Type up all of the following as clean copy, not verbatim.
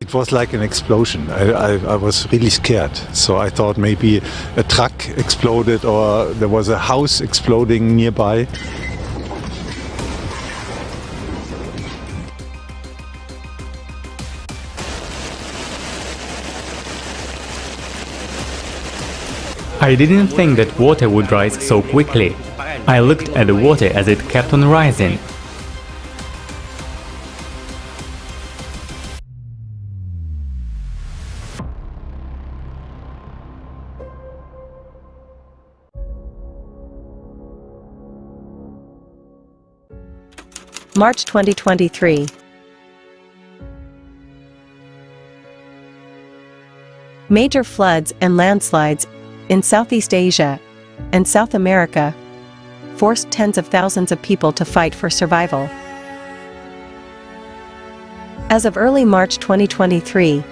It was like an explosion. I was really scared. So I thought maybe a truck exploded or there was a house exploding nearby. I didn't think that water would rise so quickly. I looked at the water as it kept on rising. March 2023. Major floods and landslides in Southeast Asia and South America forced tens of thousands of people to fight for survival. As of early March 2023,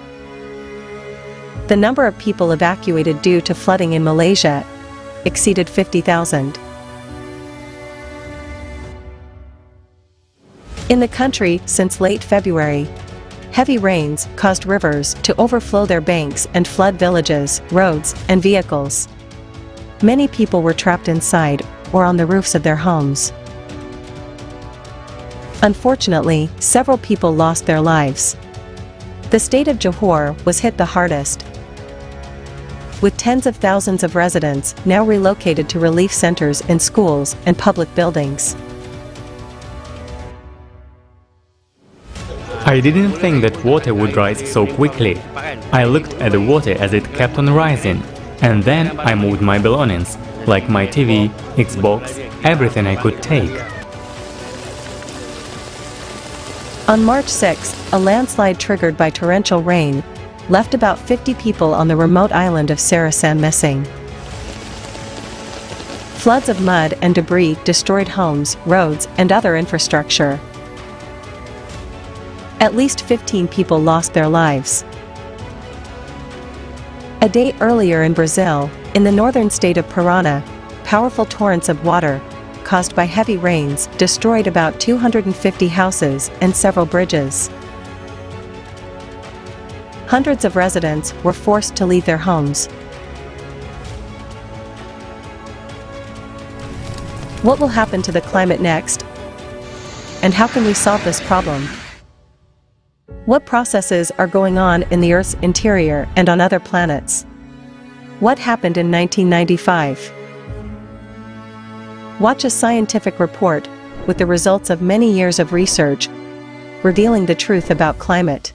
the number of people evacuated due to flooding in Malaysia exceeded 50,000. In the country, since late February, heavy rains caused rivers to overflow their banks and flood villages, roads, and vehicles. Many people were trapped inside or on the roofs of their homes. Unfortunately, several people lost their lives. The state of Johor was hit the hardest, with tens of thousands of residents now relocated to relief centers in schools and public buildings. I didn't think that water would rise so quickly. I looked at the water as it kept on rising, and then I moved my belongings, like my TV, Xbox, everything I could take. On March 6, a landslide triggered by torrential rain left about 50 people on the remote island of Sarasan missing. Floods of mud and debris destroyed homes, roads, and other infrastructure. At least 15 people lost their lives. A day earlier in Brazil, in the northern state of Parana, powerful torrents of water, caused by heavy rains, destroyed about 250 houses and several bridges. Hundreds of residents were forced to leave their homes. What will happen to the climate next? And how can we solve this problem? What processes are going on in the Earth's interior and on other planets? What happened in 1995? Watch a scientific report with the results of many years of research, revealing the truth about climate.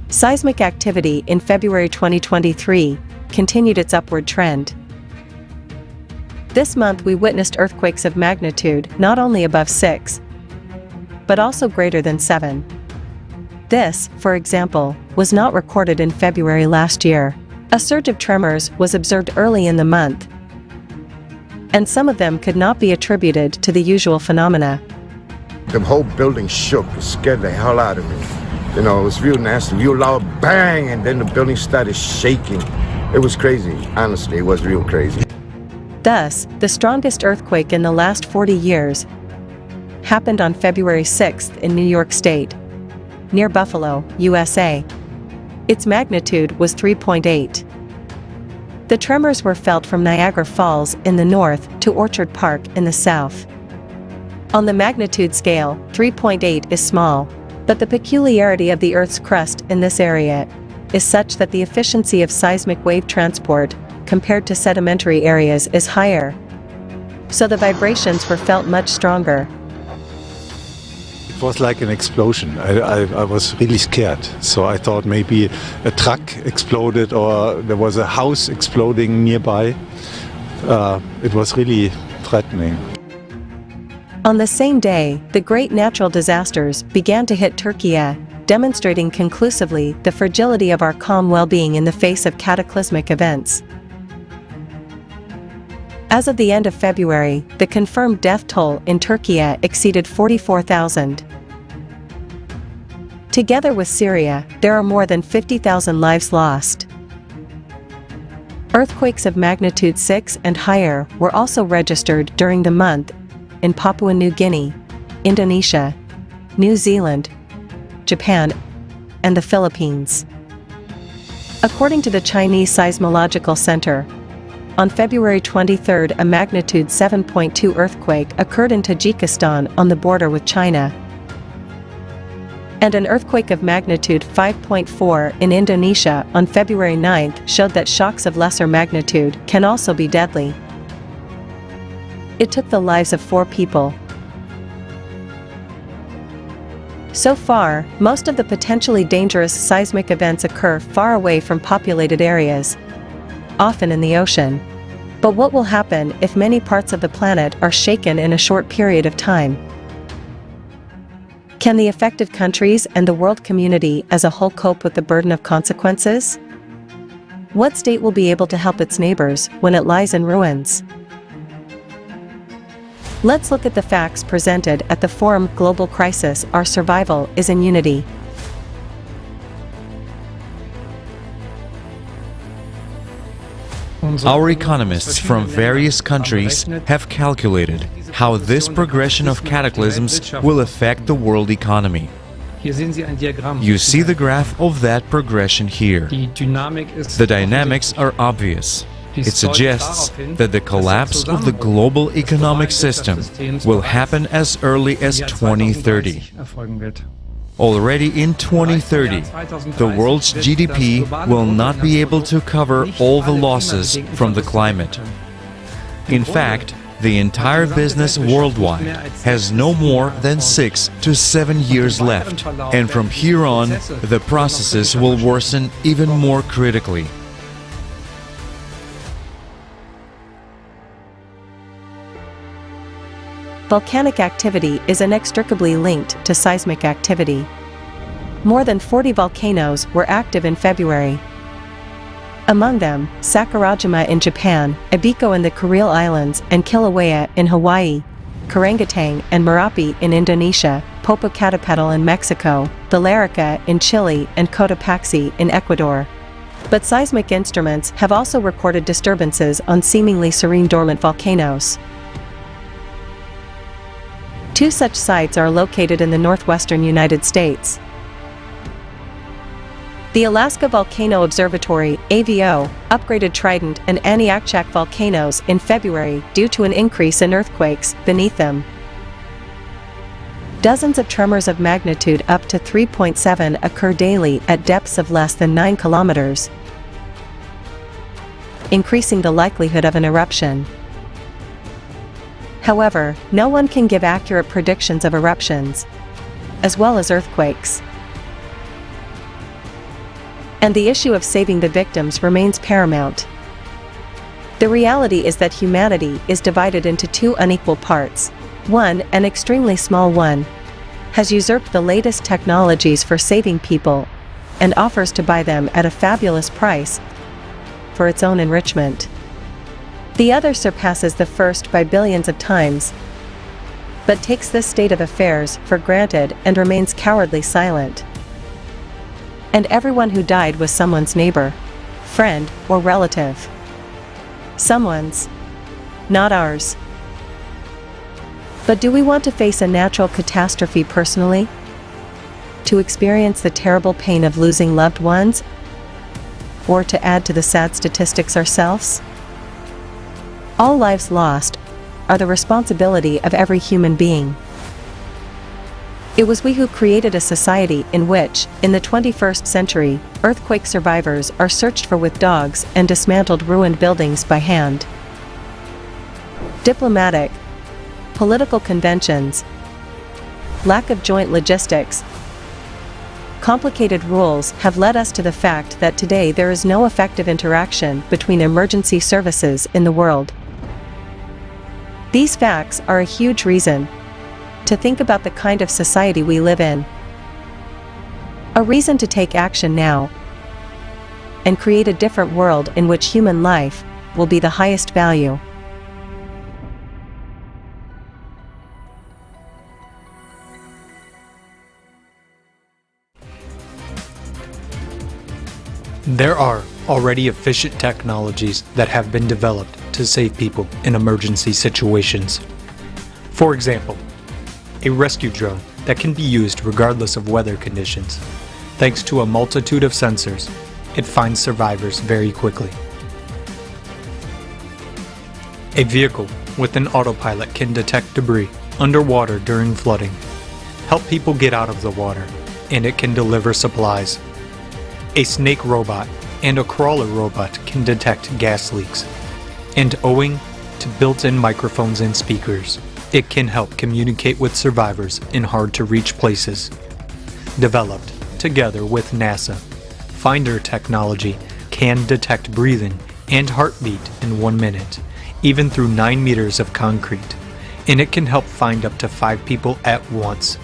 Seismic activity in February 2023 continued its upward trend. This month we witnessed earthquakes of magnitude not only above 6, but also greater than 7. This, for example, was not recorded in February last year. A surge of tremors was observed early in the month, and some of them could not be attributed to the usual phenomena. The whole building shook. It scared the hell out of me. You know, it was real nasty, real loud bang, and then the building started shaking. It was crazy. Honestly, it was real crazy. Thus, the strongest earthquake in the last 40 years happened on February 6th in New York State, near Buffalo, USA. Its magnitude was 3.8. The tremors were felt from Niagara Falls in the north to Orchard Park in the south. On the magnitude scale, 3.8 is small, but the peculiarity of the Earth's crust in this area is such that the efficiency of seismic wave transport compared to sedimentary areas is higher, so the vibrations were felt much stronger. It was like an explosion. I was really scared. So I thought maybe a truck exploded or there was a house exploding nearby. It was really threatening. On the same day, the great natural disasters began to hit TÜRKIYE, demonstrating conclusively the fragility of our calm well-being in the face of cataclysmic events. As of the end of February, the confirmed death toll in TÜRKIYE exceeded 44,000. Together with Syria, there are more than 50,000 lives lost. Earthquakes of magnitude 6 and higher were also registered during the month in Papua New Guinea, Indonesia, New Zealand, Japan, and the Philippines. According to the Chinese Seismological Center, on February 23, a magnitude 7.2 earthquake occurred in Tajikistan on the border with China, and an earthquake of magnitude 5.4 in Indonesia on February 9 showed that shocks of lesser magnitude can also be deadly. It took the lives of 4 people. So far, most of the potentially dangerous seismic events occur far away from populated areas, often in the ocean. But what will happen if many parts of the planet are shaken in a short period of time? Can the affected countries and the world community as a whole cope with the burden of consequences? What state will be able to help its neighbors when it lies in ruins? Let's look at the facts presented at the forum Global Crisis: Our Survival is in Unity. Our economists from various countries have calculated how this progression of cataclysms will affect the world economy. You see the graph of that progression here. The dynamics are obvious. It suggests that the collapse of the global economic system will happen as early as 2030. Already in 2030, the world's GDP will not be able to cover all the losses from the climate. In fact, the entire business worldwide has no more than 6 to 7 years left, and from here on, the processes will worsen even more critically. Volcanic activity is inextricably linked to seismic activity. More than 40 volcanoes were active in February. Among them, Sakurajima in Japan, Ebeko in the Kuril Islands and Kilauea in Hawaii, Karangetang and Merapi in Indonesia, Popocatepetl in Mexico, Villarrica in Chile and Cotopaxi in Ecuador. But seismic instruments have also recorded disturbances on seemingly serene dormant volcanoes. 2 such sites are located in the northwestern United States. The Alaska Volcano Observatory, AVO, upgraded Trident and Aniakchak volcanoes in February due to an increase in earthquakes beneath them. Dozens of tremors of magnitude up to 3.7 occur daily at depths of less than 9 kilometers, increasing the likelihood of an eruption. However, no one can give accurate predictions of eruptions, as well as earthquakes. And the issue of saving the victims remains paramount. The reality is that humanity is divided into 2 unequal parts. One, an extremely small one, has usurped the latest technologies for saving people and offers to buy them at a fabulous price for its own enrichment. The other surpasses the first by billions of times, but takes this state of affairs for granted and remains cowardly silent. And everyone who died was someone's neighbor, friend, or relative. Someone's, not ours. But do we want to face a natural catastrophe personally? To experience the terrible pain of losing loved ones? Or to add to the sad statistics ourselves? All lives lost are the responsibility of every human being. It was we who created a society in which, in the 21st century, earthquake survivors are searched for with dogs and dismantled ruined buildings by hand. Diplomatic, political conventions, lack of joint logistics, complicated rules have led us to the fact that today there is no effective interaction between emergency services in the world. These facts are a huge reason to think about the kind of society we live in. A reason to take action now and create a different world in which human life will be the highest value. There are already efficient technologies that have been developed to save people in emergency situations. For example, a rescue drone that can be used regardless of weather conditions. Thanks to a multitude of sensors, it finds survivors very quickly. A vehicle with an autopilot can detect debris underwater during flooding, help people get out of the water, and it can deliver supplies. A snake robot and a crawler robot can detect gas leaks, and owing to built-in microphones and speakers, it can help communicate with survivors in hard-to-reach places. Developed together with NASA, Finder technology can detect breathing and heartbeat in 1 minute, even through 9 meters of concrete, and it can help find up to 5 people at once.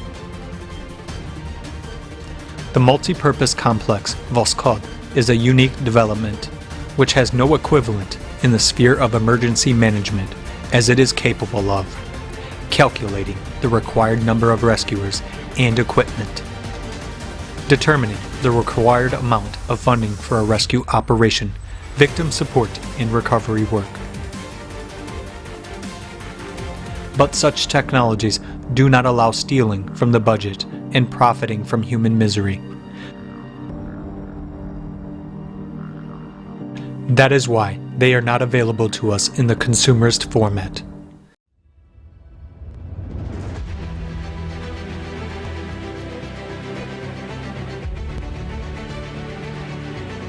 The multi-purpose complex Volcanoes is a unique development, which has no equivalent in the sphere of emergency management, as it is capable of calculating the required number of rescuers and equipment, determining the required amount of funding for a rescue operation, victim support, and recovery work. But such technologies do not allow stealing from the budget and profiting from human misery. That is why they are not available to us in the consumerist format.